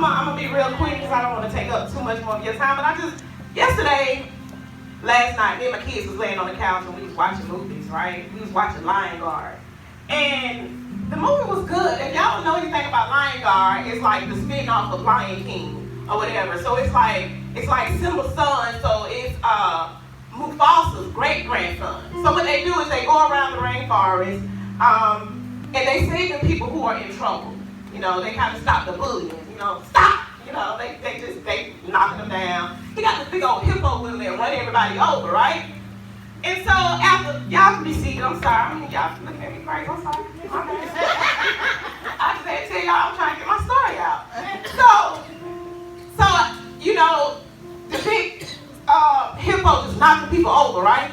I'm gonna be real quick because I don't want to take up too much more of your time. But last night, me and my kids was laying on the couch and we was watching movies, right? We was watching Lion Guard. And the movie was good. If y'all don't know anything about Lion Guard, it's like the spin-off of Lion King or whatever. So it's like Simba's son, so it's Mufasa's great-grandson. So what they do is they go around the rainforest and they saving people who are in trouble. You know, they kind of stop the bullying. You know, stop! You know, they knocking them down. He got this big old hippo with him and run everybody over, right? And so after, y'all can be seated, I'm sorry. I mean, y'all looking at me crazy, I'm sorry. I just had to tell y'all I'm trying to get my story out. So you know, the big hippo just knocking people over, right?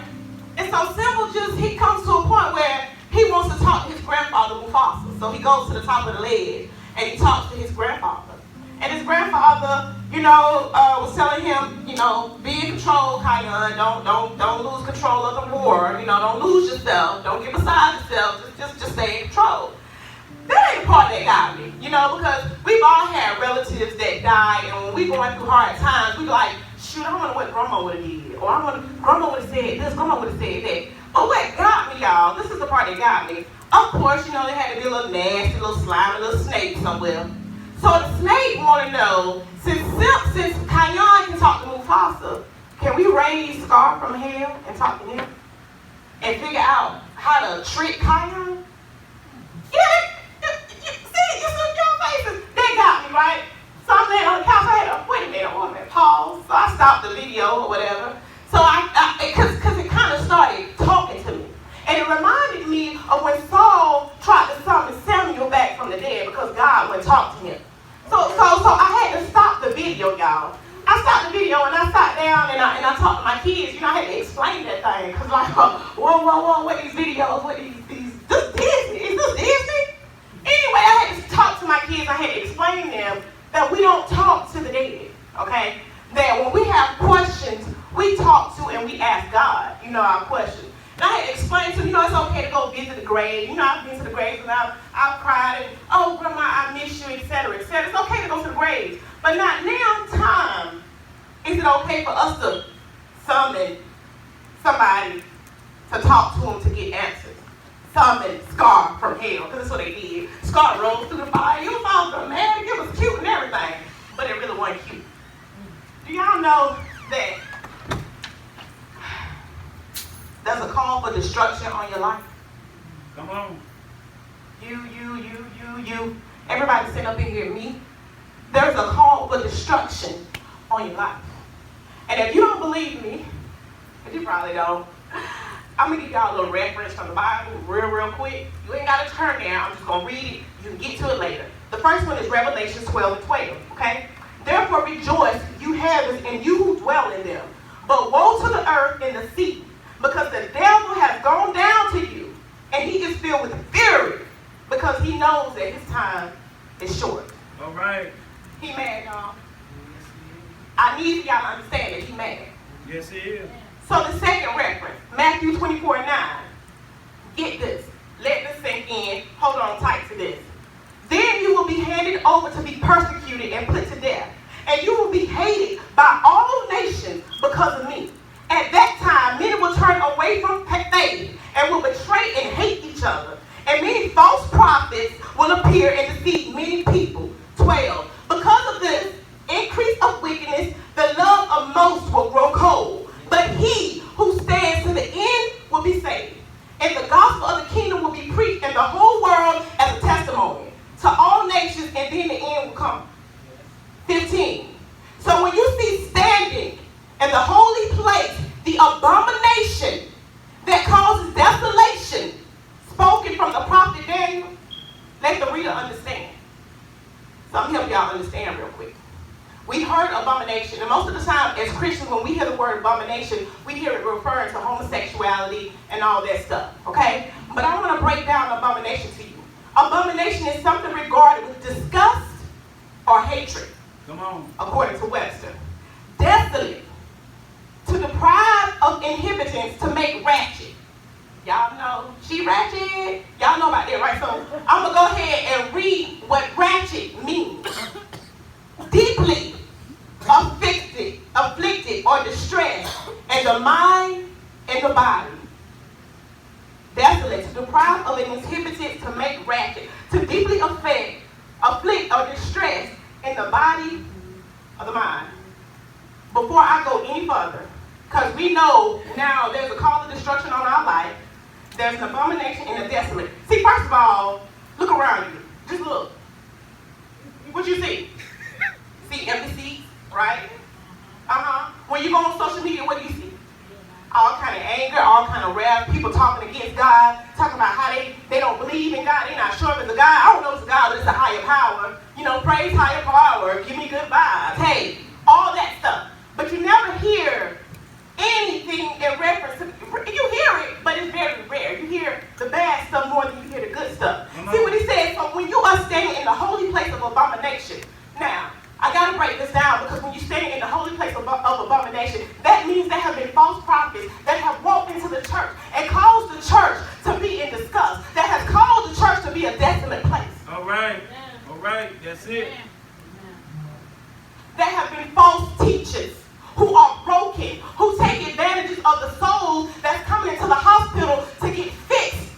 And so Simba he comes to a point where he wants to talk to his grandfather, Mufasa. So he goes to the top of the ledge and he talks to his grandfather. And his grandfather, you know, was telling him, you know, be in control, Kion. Don't lose control of the war. You know, don't lose yourself. Don't get beside yourself. Just stay in control. That ain't the part that got me, you know, because we've all had relatives that died, and when we going through hard times, we like, shoot, I wonder what Grandma would have did, or Grandma would have said this, Grandma would have said that. But what got me, y'all, this is the part that got me. Of course, you know, there had to be a little nasty, little slimy, little snake somewhere. So the snake want to know, since Kion can talk to Mufasa, can we raise Scar from hell and talk to him? And figure out how to trick Kion? Yeah, see, you see your faces. They got me, right? So I'm laying on the couch, I had to, wait a minute, pause. So I stopped the video or whatever. So because it kind of started talking to me. And it reminded me of when Saul tried to summon Samuel back from the dead because God wouldn't talk to him. So I had to stop the video, y'all. I stopped the video and I sat down and I talked to my kids. You know, I had to explain that thing. Because like, whoa, what these videos, what these this Disney? Is this Disney? Anyway, I had to talk to my kids. I had to explain to them that we don't talk to the dead, okay? That when we have questions, we talk to and we ask God, you know, our questions. And I had to explain to them, you know, it's okay to go visit the grave. You know, I've been to the grave and I've cried and, oh, Grandma, I miss you, etc., etc. It's okay to go to the grave. But not now time is it okay for us to summon somebody to talk to them to get answers. Summon Scar from hell, because that's what they did. Scar rose through the fire. It was all dramatic. It was cute and everything, but it really wasn't cute. Do y'all know that there's a call for destruction on your life? Come on. You. Everybody sitting up in here, me. There's a call for destruction on your life. And if you don't believe me, but you probably don't, I'm going to give y'all a little reference from the Bible real quick. You ain't got to turn there. I'm just going to read it. You can get to it later. The first one is Revelation 12:12, okay? Therefore rejoice, you heavens, and you who dwell in them. But woe to the earth and the sea, because the devil has gone down to you, and he is filled with fury, because he knows that his time is short. All right. He mad, y'all. I need y'all to understand that he mad. Yes, he is. So the second reference, Matthew 24:9. Get this. Let this sink in. Hold on tight to this. Then you will be handed over to be persecuted and put to death. And you will be hated by all nations because of me. At that time, many will turn away from faith and will betray and hate each other. And many false prophets will appear and deceive many people. 12. Because of this increase of wickedness, the love of most will grow cold. But he who stands to the end will be saved. And the gospel of the kingdom will be preached in the whole world as a testimony to all nations, and then the end will come. 15. So when you see standing in the holy place the abomination that causes desolation spoken from the prophet Daniel, let the reader understand. So I'm helping y'all understand real quick. We heard abomination, and most of the time as Christians, when we hear the word abomination, we hear it referring to homosexuality and all that stuff, okay? But I want to break down abomination to you. Abomination is something regarded with disgust or hatred. Come on. According to Webster. Desolate, to deprive of inhabitants, to make ratchet. Y'all know she ratchet? Y'all know about that, right? So I'm going to go ahead and read what ratchet means. or distress in the mind and the body. Desolate, to deprive of an inhibited, to make ratchet, to deeply afflict or distress in the body or the mind. Before I go any further, because we know now there's a call of destruction on our life, there's an abomination and a desolate. See, first of all, look around you. Just look. What you see? See empty seats, right? When you go on social media, what do you see? All kind of anger, all kind of wrath, people talking against God, talking about how they don't believe in God, they're not sure if it's a God. I don't know if it's a God, but it's a higher power. You know, praise higher power, give me good vibes, hey, all that stuff. But you never hear anything in reference to, you hear it, but it's very rare. You hear the bad stuff more than you hear the good stuff. See what he says? So when you are standing in the holy place of abomination, now, I got to break this down because when you stand in the holy place of abomination, that means there have been false prophets that have walked into the church and caused the church to be in disgust, that has caused the church to be a desolate place. All right. All right. That's it. There have been false teachers who are broken, who take advantages of the souls that's coming into the hospital to get fixed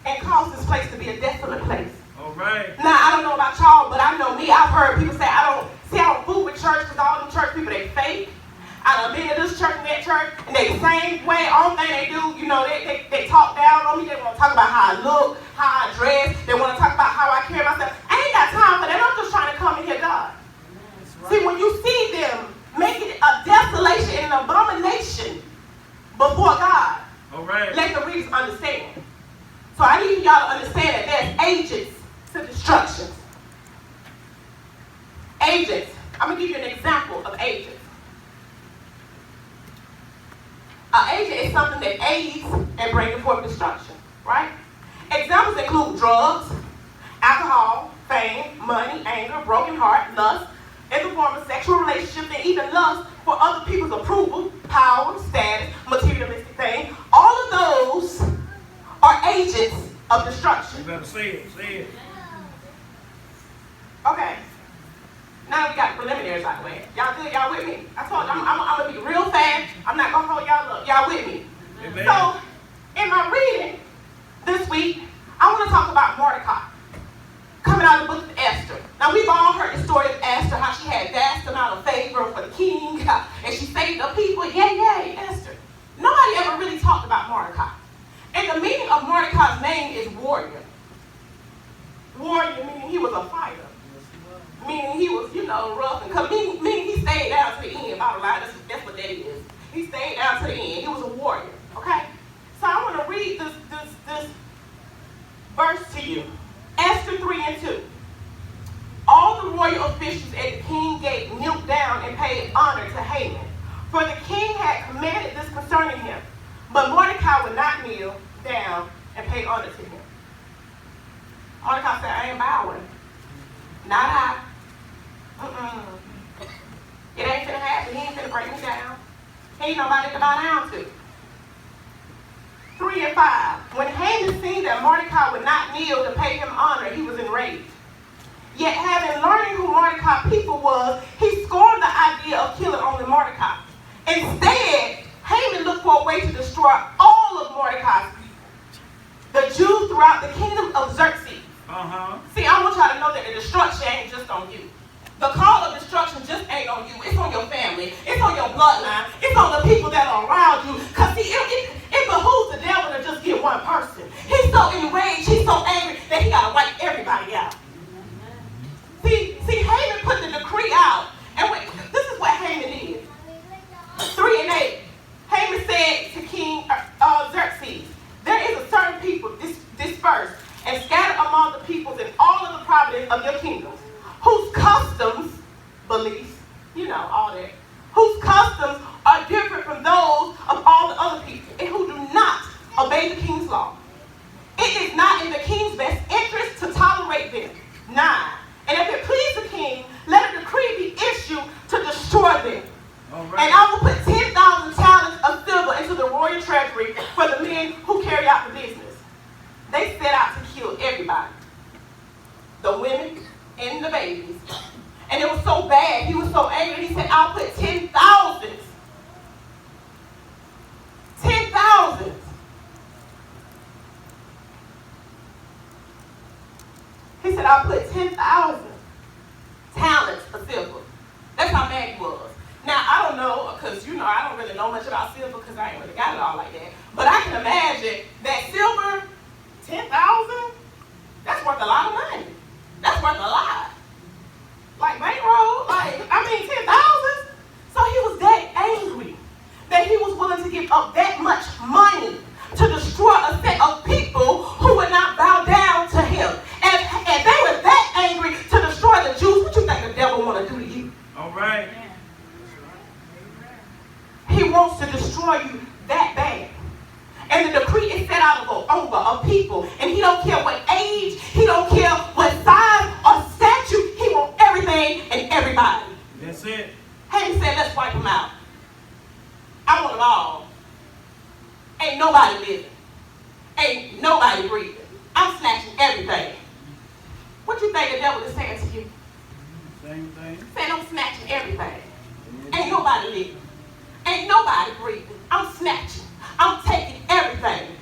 and cause this place to be a desolate place. All right. Now, I don't know about y'all, but I know me. I've heard people say, I don't fool with church because all them church people, they fake. I done been to this church and that church, and they the same way. Only thing they do, you know, they talk down on me. They want to talk about how I look, how I dress. They want to talk about how I carry myself. I ain't got time for that. I'm just trying to come and hear God. Right. See, when you see them making a desolation and an abomination before God, all right, let the readers understand. So I need y'all to understand that there's agents to destruction. Agents. I'm going to give you an example of agents. An agent is something that aids in bringing forth destruction, right? Examples include drugs, alcohol, fame, money, anger, broken heart, lust, in the form of sexual relationships, and even lust for other people's approval, power, status, materialistic things. All of those are agents of destruction. You better say it. Say it. Okay. Now we got the preliminaries out the way. Y'all good? Y'all with me? I told you I'm going to be real fast. I'm not going to hold y'all up. Y'all with me? Amen. So, in my reading this week, I want to talk about Mordecai. Coming out of the book of Esther. Now, we've all heard the story of Esther, how she had vast amount of favor for the king, and she saved the people. Yay, Esther. Nobody ever really talked about Mordecai. And the meaning of Mordecai's name is warrior. Warrior meaning he was a fighter. Meaning he was, rough and cut. Meaning he stayed down to the end. Bottom line, that's what that is. He stayed down to the end. He was a warrior. Okay? So I want to read this verse to you. Esther 3:2. All the royal officials at the king's gate knelt down and paid honor to Haman, for the king had commanded this concerning him. But Mordecai would not kneel down and pay honor to him. Mordecai said, I ain't bowing. Not I. It ain't finna happen. He ain't finna break me down. He ain't nobody to bow down to. 3 and 5. When Haman seen that Mordecai would not kneel to pay him honor, he was enraged. Yet having learned who Mordecai's people was, he scorned the idea of killing only Mordecai. Instead, Haman looked for a way to destroy all of Mordecai's people, the Jews throughout the kingdom of Xerxes. See, I want y'all to know that the destruction ain't just on you. The call of destruction just ain't on you. It's on your family. It's on your bloodline. It's on the people that are around you. Because, see, it behooves the devil to just get one person. He's so enraged. He's so angry that he got to wipe everybody out. See, Haman put the decree out. And this is what Haman did. 3 and 8. Haman said to King Xerxes, there is a certain people dispersed and scattered among the peoples in all of the provinces of your kingdoms, whose customs, beliefs, all that, whose customs are different from those of all the other people, and who do not obey the king's law. It is not in the king's best interest to tolerate them. 9. And if it please the king, let a decree be issued to destroy them. Right. And I will put 10,000 talents of silver into the royal treasury for the men who carry out the business. They set out to kill everybody. The women and the babies. And it was so bad, he was so angry, he said, I'll put 10,000 silver. That's how mad he was. Now, I don't know, because, I don't really know much about silver because I ain't really got it all like that. But I can imagine that silver, 10,000, that's worth a lot of money. That's worth a lot. Like bankroll, 10,000. So he was that angry that he was willing to give up that much money to destroy a set of people who would not bow down to him. And they were that angry to destroy the Jews. What you think the devil want to do to you? All right. He wants to destroy you that bad. And the decree is set out over a people. And he don't care what age, he don't care what size or statute, he wants everything and everybody. That's it. Hey, he said, let's wipe them out. I want them all. Ain't nobody living. Ain't nobody breathing. I'm snatching everything. What you think the devil is saying to you? Same thing. Saying I'm snatching everything. Ain't nobody living. Ain't nobody breathing. I'm snatching. I'm taking everything.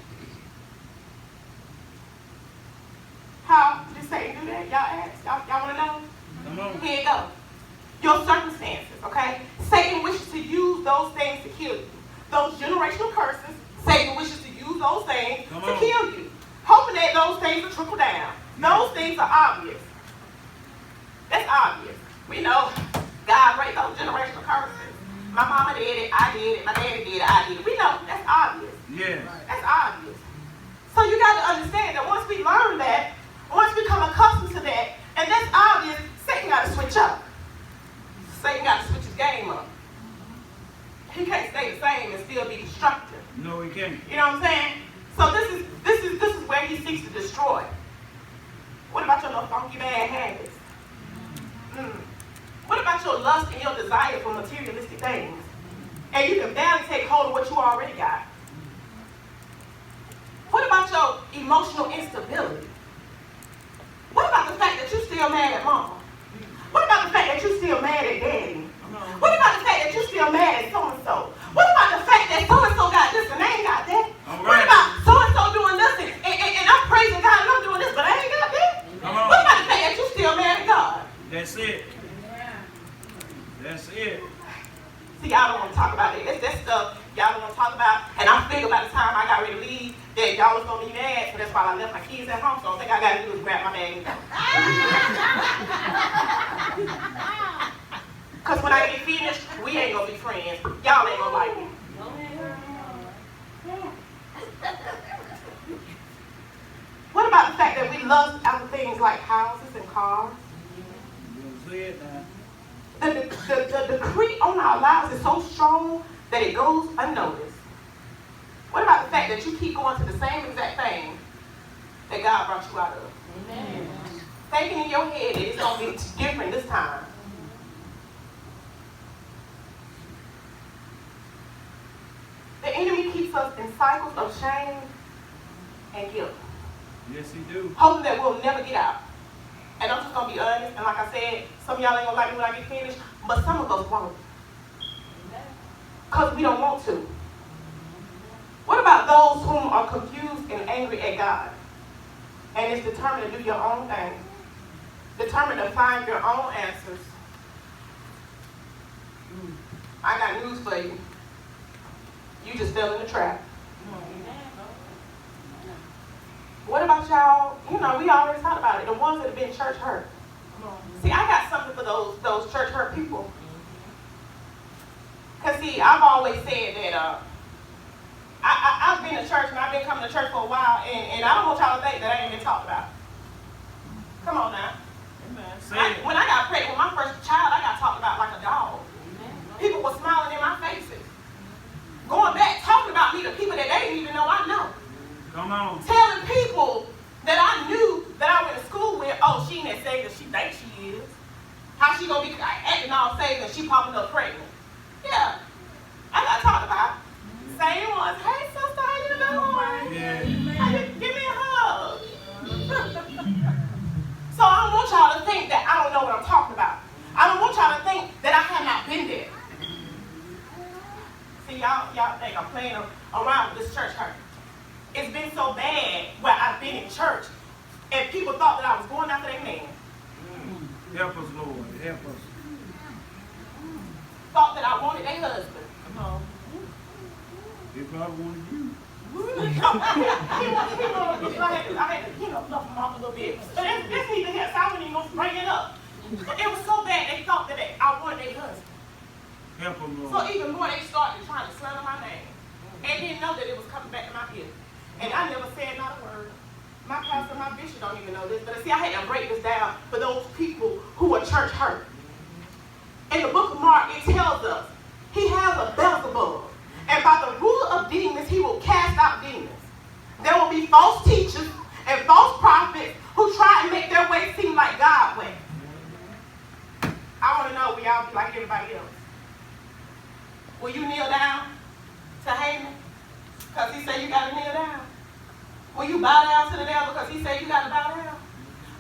How did Satan do that? Y'all ask? Y'all want to know? Come on. Here you go. Your circumstances, okay? Satan wishes to use those things to kill you. Those generational curses, Satan wishes to use those things to kill you. Hoping that those things will trickle down. Those things are obvious. That's obvious. We know God raised those generational curses. My mama did it, I did it, my daddy did it, I did it. We know that's obvious. Yes. That's obvious. So you got to understand that once we learn that, once we become accustomed to that, and that's obvious, Satan got to switch up. Satan got to switch his game up. He can't stay the same and still be destructive. No, he can't. You know what I'm saying? So this is where he seeks to destroy. What about your little funky bad habits? What about your lust and your desire for materialistic things? And you can barely take hold of what you already got. What about your emotional instability? What about the fact that you're still mad at mom? What about the fact that you're still mad at daddy? What about the fact that you're still mad at so-and-so? What about the fact that so-and-so got this and they ain't got that? What about so-and-so doing this and I'm praising God and I'm doing this, but I ain't got that? What about the fact that you're still mad at God? That's it. That's it. See, y'all don't want to talk about it. That's stuff y'all don't want to talk about. And I figured by the time I got ready to leave that y'all was going to be mad. So that's why I left my kids at home. So the only thing I got to do is grab my bag and go. Because when I get finished, we ain't going to be friends. Y'all ain't going to like me. What about the fact that we lust after things like houses and cars? The decree on our lives is so strong that it goes unnoticed. What about the fact that you keep going to the same exact thing that God brought you out of? Amen. Thinking in your head that it's going to be different this time. The enemy keeps us in cycles of shame and guilt. Yes, he do. Hoping that we'll never get out. And I'm just going to be honest, and like I said, some of y'all ain't going to like me when I get finished, but some of us won't. Because we don't want to. What about those whom are confused and angry at God? And is determined to do your own thing. Determined to find your own answers. I got news for you. You just fell in the trap. What about y'all? You know, we already talked about it. The ones that have been church hurt. See, I got something for those church hurt people. Because, see, I've always said that I've been to church and I've been coming to church for a while, and I don't want y'all to think that I ain't been talked about. Come on now. When I got pregnant with my first child, I got talked about like a dog. People were smiling in my faces. Going back, talking about me to people that they didn't even know I know. Come on. Telling people that I knew that I went to school with, oh, she ain't that saved that she thinks she is. How she gonna be acting all saved and she popping up pregnant? Yeah. I got talked about. Same ones. Hey, sister, how you doing? Yeah. Give me a hug. So I don't want y'all to think that I don't know what I'm talking about. I don't want y'all to think that I have not been there. See, y'all think I'm playing around with this church hurt. It's been so bad where I've been in church and people thought that I was going after their man. Help us, Lord. Help us. thought that I wanted their husband. Come on. He probably wanted you. I had to, love him off a little bit. But that's neither here, so I wouldn't even bring it up. It was so bad, they thought that I wanted their husband. Help him, Lord. So even more, they started trying to slander my name. And didn't know that it was coming back to my ear. And I never said not a word. My pastor, my bishop don't even know this. But see, I had to break this down for those people who are church hurt. In the book of Mark, it tells us he has a Beelzebub. And by the ruler of demons, he will cast out demons. There will be false teachers and false prophets who try and make their way seem like God's way. I want to know, will y'all be like everybody else? Will you kneel down to Haman? Because he said you got to kneel down. Will you bow down to the devil because he said you got to bow down?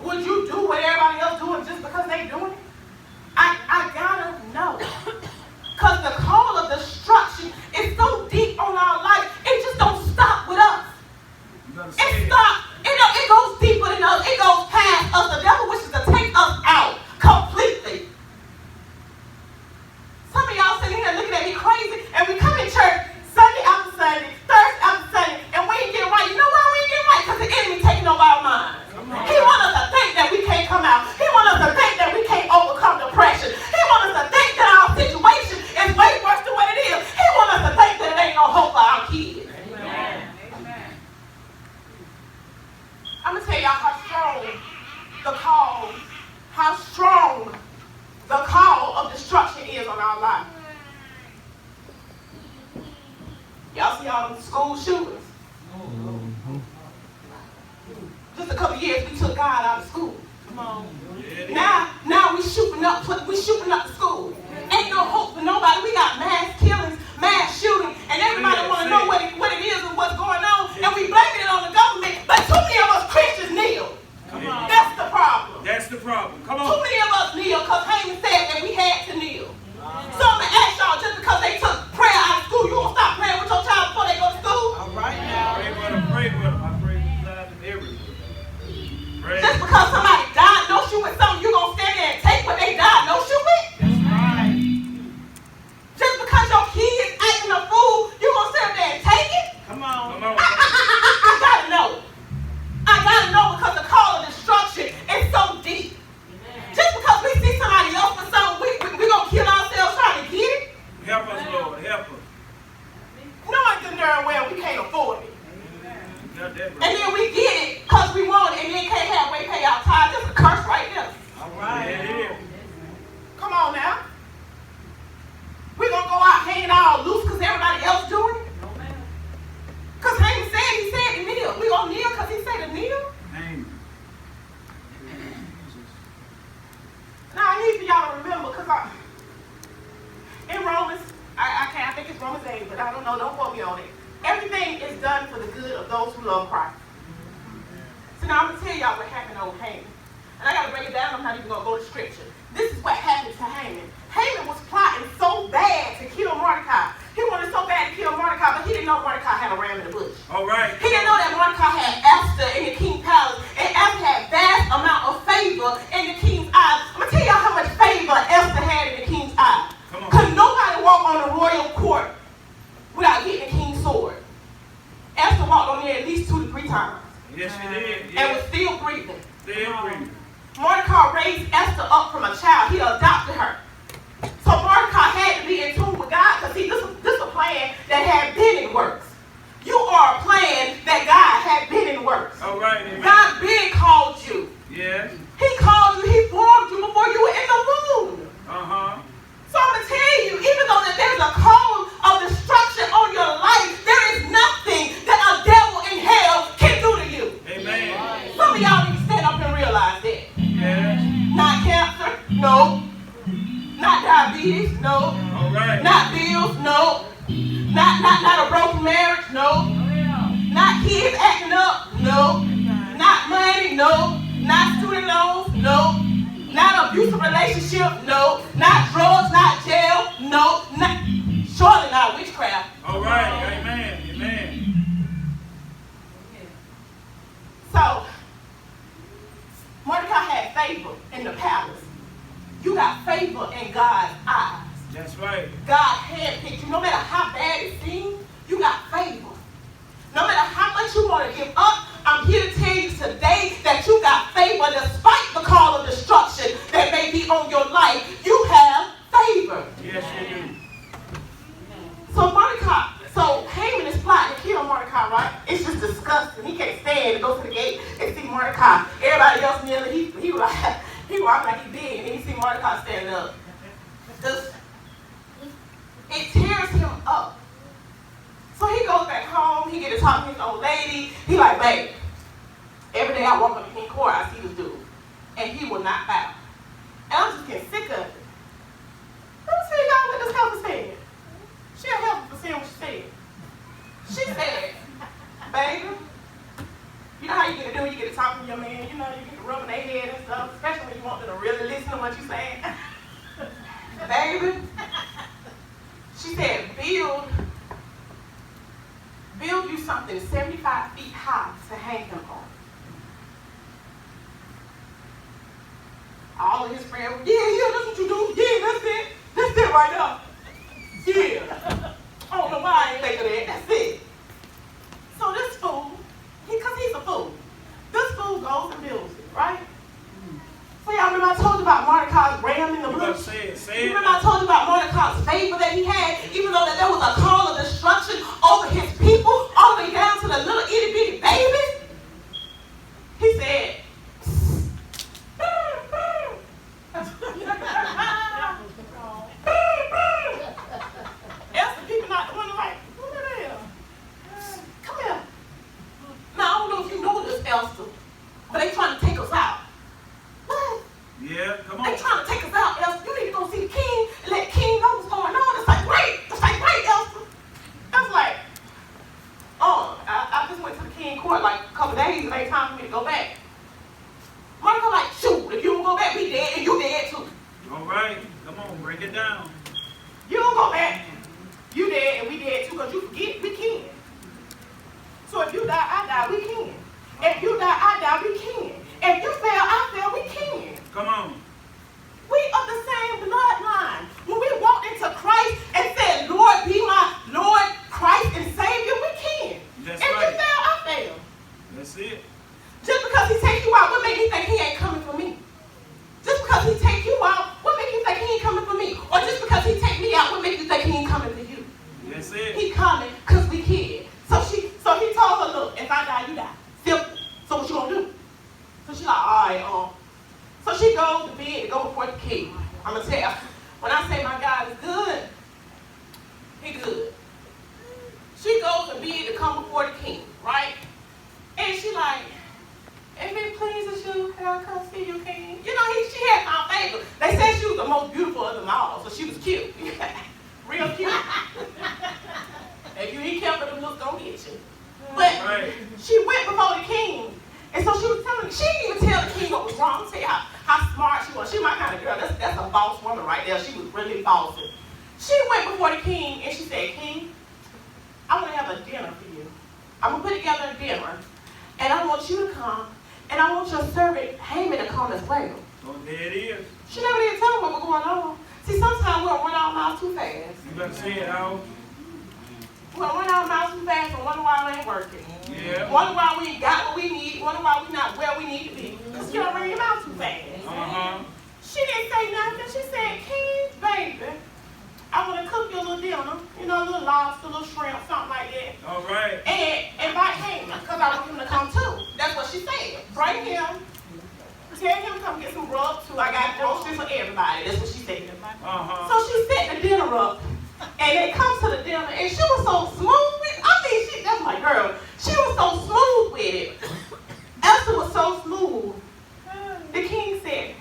Would you do what everybody else doing just because they doing it? I gotta know. Because the call of destruction is so deep on our life, it just don't stop with us. It stops. It goes deeper than us. It goes past us. The devil wishes to take us out completely. Some of y'all sitting here looking at me crazy, and we come in church Sunday after Sunday, Thursday after Sunday, and we ain't getting right. You know why we ain't getting right? Because the enemy taking over our minds. He wants us to think that we can't come out. He wants us to think that we can't overcome depression. He wants us to think that our situation is way worse than what it is. He wants us to think that there ain't no hope for our kids. Amen. Amen. I'm going to tell y'all how strong the call of destruction is on our life. Y'all see all them school shooters? Just a couple years, we took God out of school. Come on. Now we shooting up the school. Ain't no hope for nobody. We got mass killings, mass shooting, and everybody want to know what it is and what's going on, and we blaming it on the government. But too many of us Christians kneel. Come on. That's the problem. That's the problem. Come on. Too many of us kneel because Haman said that we had to kneel. So I'm going to ask y'all, just because they took prayer out of school, you won't stop praying with your child before they go to school? All right now. Pray with them. I pray beside them everywhere. Just because somebody diagnosed you with something, you going to stand there and take what they diagnosed you with? That's right. Just because your kid is acting a fool, you going to sit there and take it? Come on. I got to know. I got to know because the call of destruction is so deep. Just because we see somebody else for something, we're going to kill ourselves trying to get it? Help us, Lord. Help us. Knowing good darn well we can't afford it. Got that right. And then we get it because we want it and then can't halfway pay our tithes. That's a curse right there. All right. Yeah, it is. Come on now. We're going to go out hanging all loose because everybody else doing it? Because Haman said, he said to kneel. We going to kneel because he said to kneel? Amen. Now I need for y'all to remember because in Romans, I think it's Romans 8, but I don't know, don't quote me on it. Everything is done for the good of those who love Christ. So now I'm going to tell y'all what happened over Haman. And I got to break it down. I'm not even going to go to scripture. This is what happened to Haman. Haman was plotting so bad to kill Mordecai. He wanted so bad to kill Mordecai, but he didn't know Mordecai had a ram in the bush. All right. He didn't know that Mordecai had Esther in the king's palace, and Esther had vast amount of favor in the king's eyes. I'm going to tell y'all how much favor Esther had in the king's eyes. Because nobody walked on the royal court without getting the king's sword. Esther walked on there at least 2 to 3 times. Yes, she did. Yes. And was still breathing. Still breathing. Mordecai raised Esther up from a child. He adopted her. So Mordecai had to be in tune with God because see, this is a plan that had been in works. You are a plan that God had been in works. All right. Amen. God been called you. Yes. He called you. He formed you before you were in the womb. Uh-huh. So I'm going to tell you, even though that there's a call of destruction on your life, there is nothing that a devil in hell can do to you. Amen. Some of y'all need to stand up and realize that. Yes. Not cancer, no. Not diabetes, no. All right. Not bills, no. Not a broken marriage, no. Not kids acting up, no. Not money, no. Not student loans, no. Not abusive relationship, no. Not drugs, not jail, no. Surely not witchcraft. All right. Amen. Amen. So, Mordecai had favor in the palace. You got favor in God's eyes. That's right. God handpicked you. No matter how bad it seems, you got favor. No matter how much you want to give up, I'm here to tell you today that you got favor despite the call of destruction that may be on your life. You have favor. Yes, you do. So Haman is plotting to kill Mordecai, right? It's just disgusting. He can't stand to go to the gate and see Mordecai. Everybody else kneeling. He walked like he big, and then he see Mordecai standing up. It tears him up. So he goes back home. He get to talk to his old lady. He like, babe, every day I walk up to King Court, I see this dude, and he will not bow. And I'm just getting sick of it. Let me see y'all what this couple said. She'll help me for saying what she said. She said, baby, you know how you get to do when you get to talk to your man, you know, you get to rub their head and stuff, especially when you want them to really listen to what you're saying. Baby, she said, build you something 75 feet high to hang him on. All of his friends, yeah, that's what you do. Yeah, that's it. That's it right now. Yeah. I don't know why I ain't think of that. That's it. So this fool, because he's a fool, this fool goes and builds it, right? So y'all remember I told you about Mordecai's ram in the bush? Say it. Remember I told you about Mordecai's favor that he had, even though that there was a call of destruction over his people, all the way down to the little itty bitty babies? He said, Esther peeping out the window like, who the hell? Come here. Now, I don't know if you know this, Esther, but they trying to take us out. What? Yeah, come on. They trying to take us out, Esther. You need to go see the king and let the king know what's going on. It's like, great. It's like, great, Esther. I was like, I just went to the king court like a couple days and ain't time for me to go back. Monica like, shoot, if you don't go back, we dead and you dead too. All right, come on, break it down. You don't go back, you dead and we dead too, because you forget, we can. So if you die, I die, we can. If you die, I die, we can. If you fail, I fail, we can. Come on. We are the same bloodline. When we walked into Christ and said, Lord, be my Lord, Christ and Savior, we can. That's if right. you fail, I fail. That's it. Just because he take you out, what make you think he ain't coming for me? Just because he take you out, what make you think he ain't coming for me? Or just because he take me out, what make you think he ain't coming for you? That's it. He coming because we can. So he told her, look, if I die, you die. Simple. So what you gonna do? So she like, all right, So she goes to bed to go before the king. I'm gonna tell you, when I say my God is good, he good. She goes to bed to come before the king, right? And she like, if it pleases you, can I come see you, king? You know, she had my favor. They said she was the most beautiful of them all, so she was cute. Real cute. If you ain't careful, them looks gonna get you. But she went before the king. And so she was telling me, she didn't even tell the king what was wrong. Tell you how smart she was. She my kind of girl. That's a boss woman right there. She was really bossy. She went before the king and she said, King, I want to have a dinner for you. I'm going to put together a dinner. And I want you to come. And I want your servant Haman to come as well. Oh, there it is. She never did tell me what was going on. See, sometimes we'll run our mouths too fast. You better say it out. We'll run our mouths too fast and wonder why it ain't working. Yeah. Wonder why we ain't got what we need. Wonder why we not where we need to be. Because you don't run your mouth too fast. She didn't say nothing. She said, King, baby, I want to cook you a little dinner. You know, a little lobster, a little shrimp, something like that. All right. And invite Haman, because I want him to come too. That's what she said. Bring him. Tell him to come get some grub too. I got groceries for everybody. That's what she said. So she set the dinner up. And they come to the dinner, and she was so smooth with it. I mean, that's my girl. She was so smooth with it. Esther was so smooth. The king said,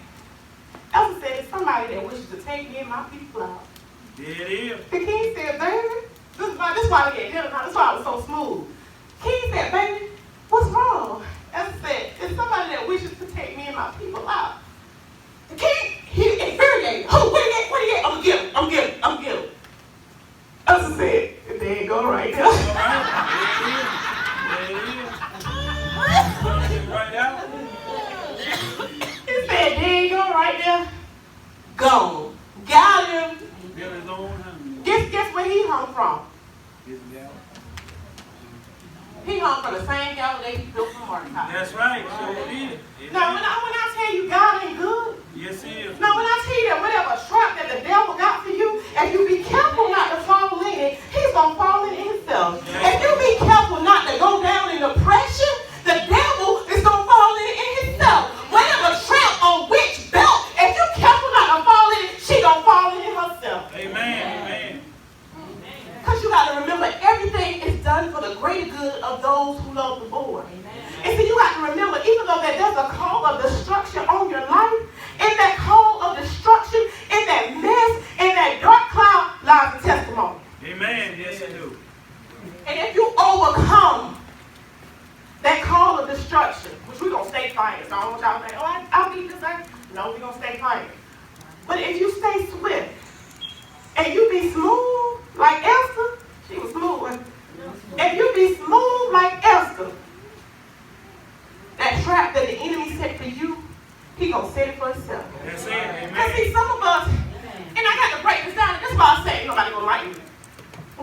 Esther said, it's somebody that wishes to take me and my people out. There it is. The king said, baby, this is why we get dinner now. That's why I was so smooth. King said, baby, what's wrong? Esther said, it's somebody that wishes to take me and my people out. The king, he infuriated. Oh, what do you get? I'm going to get him. Esther said, there you go right there. All right. There it is. Right out. He said, there you go right there. Gone. Got him. Feel his own hand. Guess where he hung from? His gal. He hung from the same gal that he built from Mordecai. That's right. Sure did. Now, when I tell you God ain't good, yes, he is. now when I tell you that whatever trap that the devil got for you, if you be careful not to fall in it, he's going to fall in it himself. If you be careful not to go down in depression, the devil is going to fall in it himself. Whatever trap or witch belt, if you careful not to fall in it, she going to fall in it herself. Amen. Amen. Because you got to remember, everything is done for the greater good of those who love the Lord. And so you got to remember, even though that there's a call of destruction on your life, in that call of destruction, in that mess, in that dark cloud, lies a testimony. Amen. Yes, I do. And if you overcome that call of destruction, which we're going to stay fighting, so I don't want y'all to think, oh, I'll beat this thing. No, we're going to stay fighting. But if you stay swift, and you be smooth like Esther, she was smooth. If you be smooth like Esther, that trap that the enemy set for you, he gonna set it for himself. That's it. Amen. Because see, some of us, and I got to break this down, and this is why I say nobody gonna like me.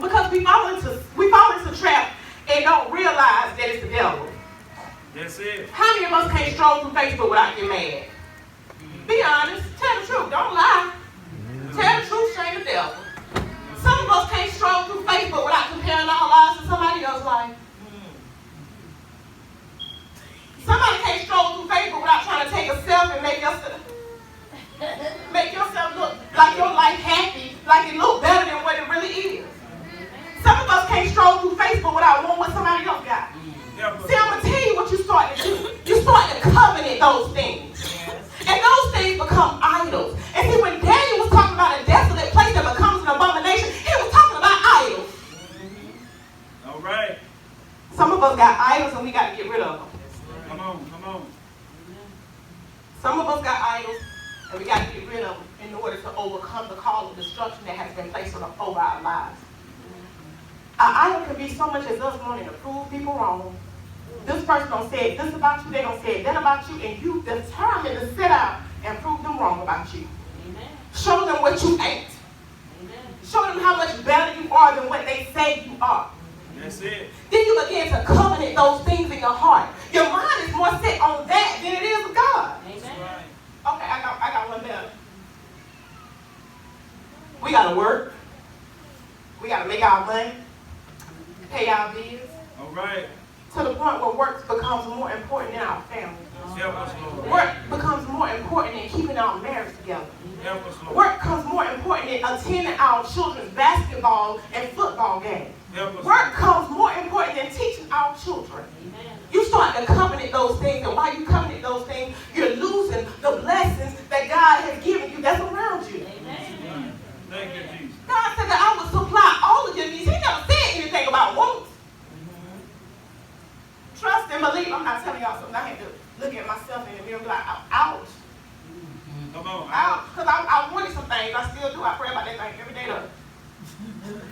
Because we fall into trap and don't realize that it's the devil. That's it. How many of us can't stroll through Facebook without getting mad? Be honest. Tell the truth. Don't lie. Tell the truth, shame the devil. Some of us can't stroll through Facebook without comparing our lives to somebody else's life. Somebody can't stroll through Facebook without trying to take a selfie and make yourself look like your life happy, like it look better than what it really is. Some of us can't stroll through Facebook without wanting what somebody else got. See, I'm going to tell you what you start to do. You start to covenant those things. And those things become idols. And see, when Daniel was talking about a desolate place that becomes an abomination, he was talking about idols. All right. Some of us got idols and we got to get rid of them. Come on, come on. Some of us got idols and we got to get rid of them in order to overcome the call of destruction that has been placed over our lives. Our idol can be so much as us wanting to prove people wrong. This person don't say this about you, they don't say that about you, and you determined to sit out and prove them wrong about you. Amen. Show them what you ain't. Amen. Show them how much better you are than what they say you are. That's it. Then you begin to covenant those things in your heart. Your mind is more set on that than it is with God. Amen. Right. Okay, I got one better. We got to work. We got to make our money, pay our bills. All right. To the point where work becomes more important than our family. Help us, Lord. Work becomes more important than keeping our marriage together. Help us, Lord. Work becomes more important than attending our children's basketball and football games. Help us. Work becomes more important than teaching our children. Amen. You start to covenant those things, and while you covenant those things, you're losing the blessings that God has given you that's around you. Amen. Thank you, Jesus. God said that I would supply all of your needs. He never said anything about wants. Trust and believe. I'm not telling y'all something. I had to look at myself in the mirror and be like, ouch. Come on. Ouch. Because I wanted some things. I still do. I pray about that thing every day though.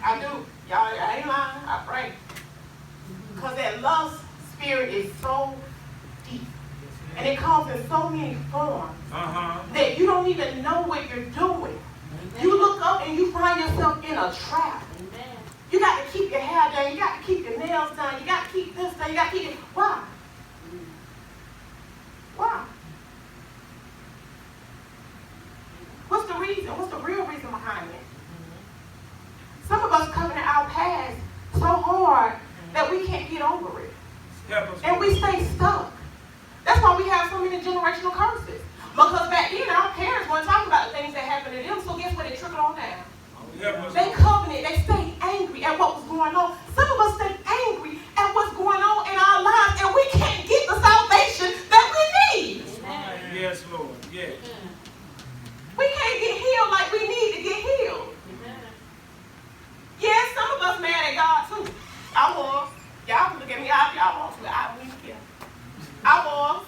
I do. Y'all, I ain't lying. I pray. Because that lust spirit is so deep. And it comes in so many forms that you don't even know what you're doing. You look up and you find yourself in a trap. You got to keep your hair done. You got to keep your nails done. You got to keep this done. You got to keep it. Why? Why? What's the reason? What's the real reason behind it? Some of us covenant our past so hard that we can't get over it. And we stay stuck. That's why we have so many generational curses. Because back then, our parents weren't talking about the things that happened to them, so guess what? They trickled on down. They covenant, they stay angry at what was going on. Some of us stay angry at what's going on in our lives, and we can't get the salvation that we need. Yes, Lord. Yes. We can't get healed like we need to get healed. Yes, some of us mad at God too. I was. Y'all can look at me, y'all want to. I don't even care. I was.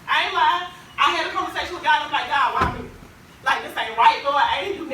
I ain't lying. I had a conversation with God, and I'm like, God, why me? Like, this ain't right, Lord. I ain't do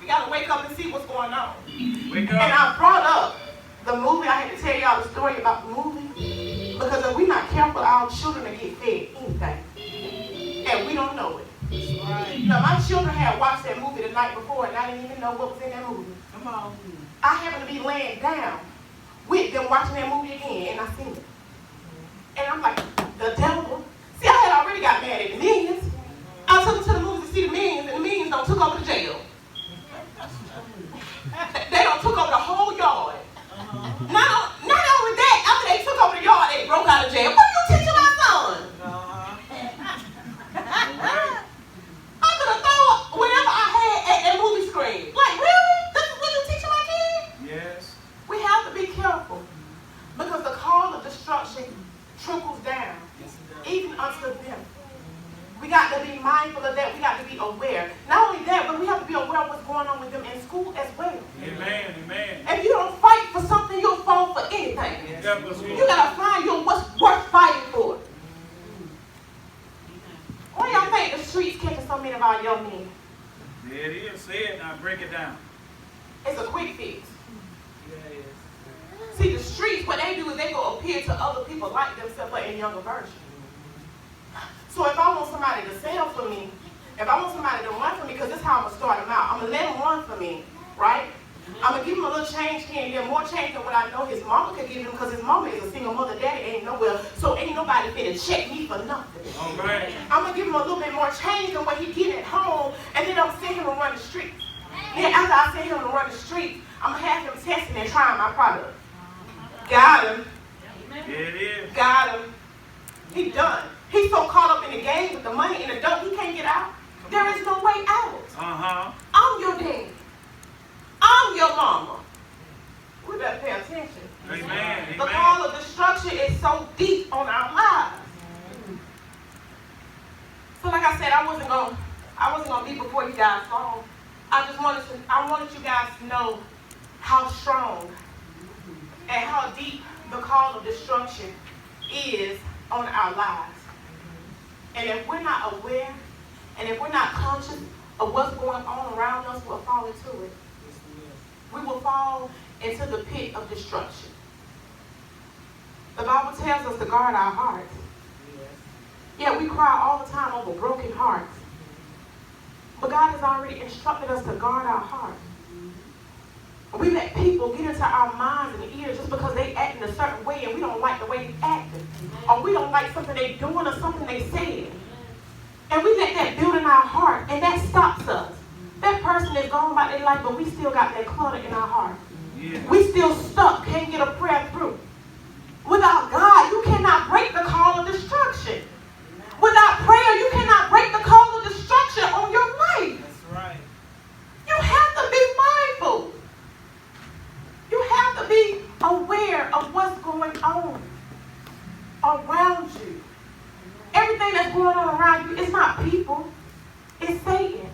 We got to wake up and see what's going on. Wake up. And I brought up the movie. I had to tell y'all the story about the movie. Because if we're not careful, our children will get fed anything. And we don't know it. Right. Now, my children had watched that movie the night before, and I didn't even know what was in that movie. Come on. I happened to be laying down with them watching that movie again, and I seen it. And I'm like, the devil. See, I had already got mad at the Minions. I took them to the movies to see the Minions, and the Minions don't took over the jail. They don't took over the whole yard. Not only that, after they took over the yard, they broke out of jail. What are you teaching my son? I could have thrown up whatever I had at that movie screen. Like, really? This is what you teaching my kid? Yes. We have to be careful because the call of destruction trickles down, even unto them. We got to be mindful of that. We got to be aware. Not only that, but we have to be aware of what's going on with them in school as well. Amen. Amen. If you don't fight for something, you'll fall for anything. You got to find what's worth fighting for. Why y'all think the streets catching so many of our young men? There it is. Say it now. Break it down. It's a quick fix. See, the streets, what they do is they go appear to other people like themselves, but in younger version. So if I want somebody to sell for me, if I want somebody to run for me, because this is how I'm going to start them out. I'm going to let them run for me, right? I'm going to give him a little change here and there, more change than what I know his mama could give him, because his mama is a single mother, daddy ain't nowhere, so ain't nobody finna check me for nothing. All right. I'm going to give him a little bit more change than what he get at home, and then I'm going to send him to run the streets. Then after I send him to run the streets, I'm going to have him testing and trying my product. Got him. There it is. Got him. He done. He's so caught up in the game with the money and the dope, he can't get out. There is no way out. I'm your daddy. I'm your mama. We better pay attention. Amen. The call of destruction is so deep on our lives. So like I said, I wasn't gonna be before you guys long. I wanted you guys to know how strong and how deep the call of destruction is on our lives. And if we're not aware, and if we're not conscious of what's going on around us, we'll fall into it. We will fall into the pit of destruction. The Bible tells us to guard our hearts. Yeah, we cry all the time over broken hearts. But God has already instructed us to guard our hearts. We let people get into our minds and ears just because they act in a certain way and we don't like the way they acting. Or we don't like something they doing or something they said. And we let that build in our heart and that stops us. That person is gone by their life, but we still got that clutter in our heart. Yeah. We still stuck, can't get a prayer through. Without God, you cannot break the call of destruction. Without prayer, you cannot break the call of destruction on your life. That's right. You have to be mindful. You have to be aware of what's going on around you. Everything that's going on around you is not people, it's Satan.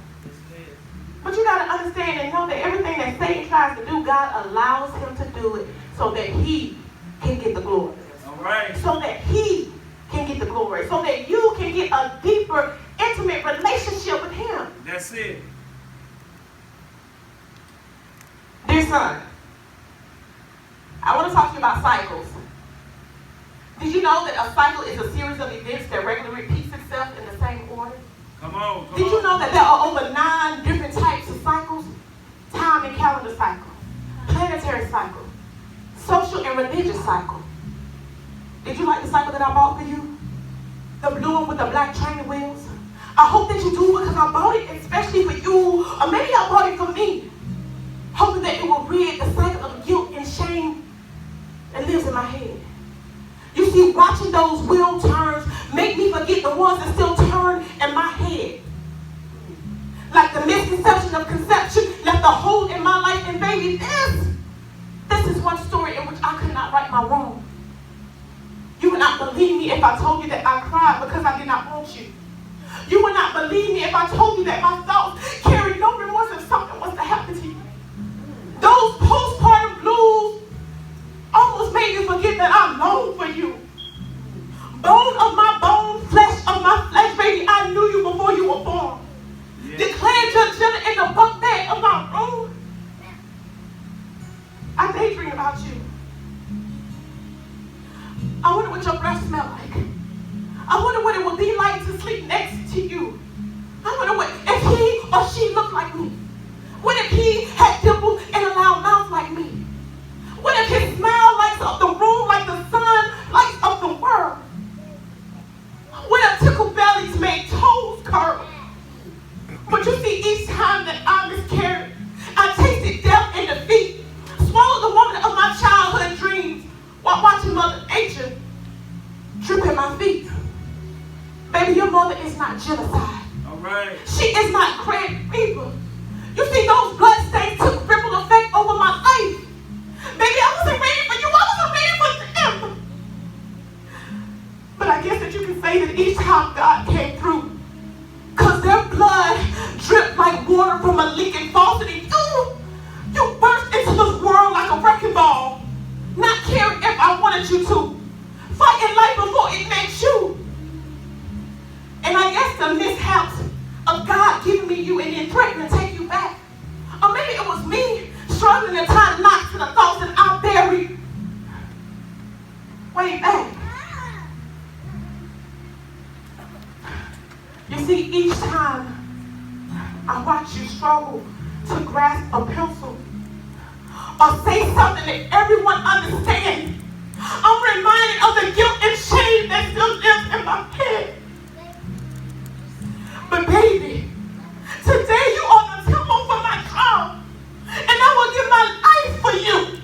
But you got to understand and know that everything that Satan tries to do, God allows him to do it so that he can get the glory. All right. So that he can get the glory. So that you can get a deeper, intimate relationship with him. That's it. Dear son, I want to talk to you about cycles. Did you know that a cycle is a series of events that regularly repeats itself in the same order? Come on. Did you know that there are over 9 different types of cycles? Time and calendar cycle, planetary cycle, social and religious cycle. Did you like the cycle that I bought for you? The blue one with the black train wheels? I hope that you do because I bought it especially for you, or maybe I bought it for me, hoping that it will rid the cycle of guilt and shame that lives in my head. You see, watching those wheel turns make me forget the ones that still turn in my head. Like the misconception of conception left a hole in my life, and baby, this is one story in which I could not right my wrong. You would not believe me if I told you that I cried because I did not want you. You would not believe me if I told you that my thoughts carried no remorse if something was to happen to you. Those postpartum blues almost made me forget that I long for you. Bone of my bone, flesh of my flesh, baby, I knew you before you were born. Yeah. Declared your gender in the book bag of my room. grasp a pencil or say something that everyone understands. I'm reminded of the guilt and shame that still lives in my head. But baby, today you are the temple for my child, and I will give my life for you.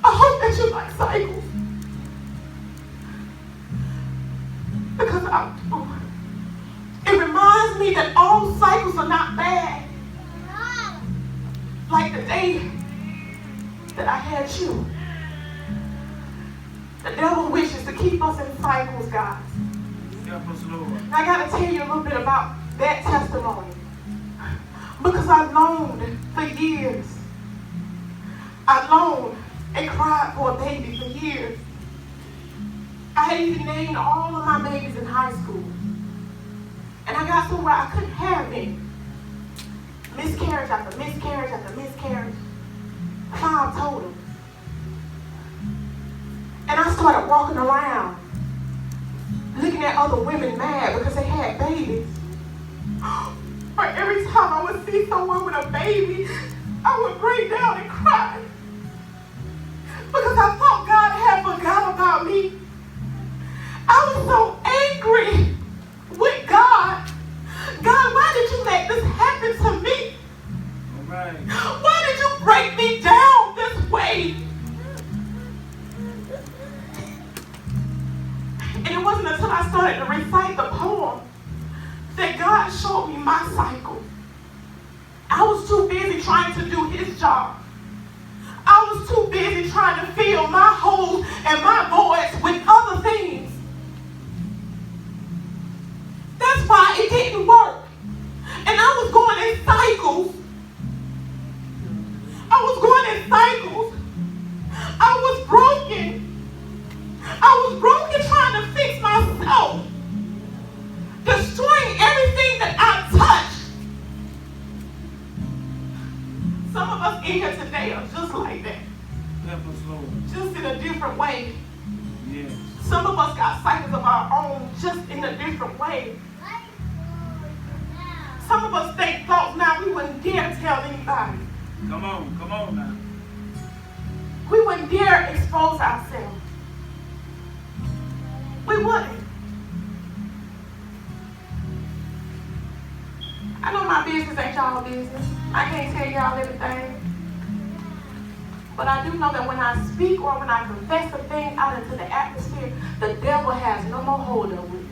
I hope that you like cycles. Because it reminds me that all cycles are not bad. Like the day that I had you. The devil wishes to keep us in cycles, guys. Help us, Lord. I got to tell you a little bit about that testimony. Because I longed for years. I longed and cried for a baby for years. I had even named all of my babies in high school. And I got somewhere I couldn't have any. Miscarriage after miscarriage after miscarriage. 5 total. And I started walking around looking at other women mad because they had babies. But every time I would see someone with a baby, I would break down and cry. Because I thought God had forgotten about me. I was so angry with God. God, why did you let this happen to me? All right. Why did you break me down this way? And it wasn't until I started to recite the poem that God showed me my cycle. I was too busy trying to do his job. I was too busy trying to fill my holes and my voids with other things. That's why it didn't work. And I was going in cycles. I was going in cycles. I was broken. I was broken trying to fix myself. Destroying everything that I touched. Some of us in here today are just like that. Help us, Lord. Just in a different way. Yes. Some of us got cycles of our own just in a different way. Some of us think thoughts now we wouldn't dare tell anybody. Come on now. We wouldn't dare expose ourselves. We wouldn't. I know my business ain't y'all business. I can't tell y'all everything. But I do know that when I speak or when I confess a thing out into the atmosphere, the devil has no more hold of it.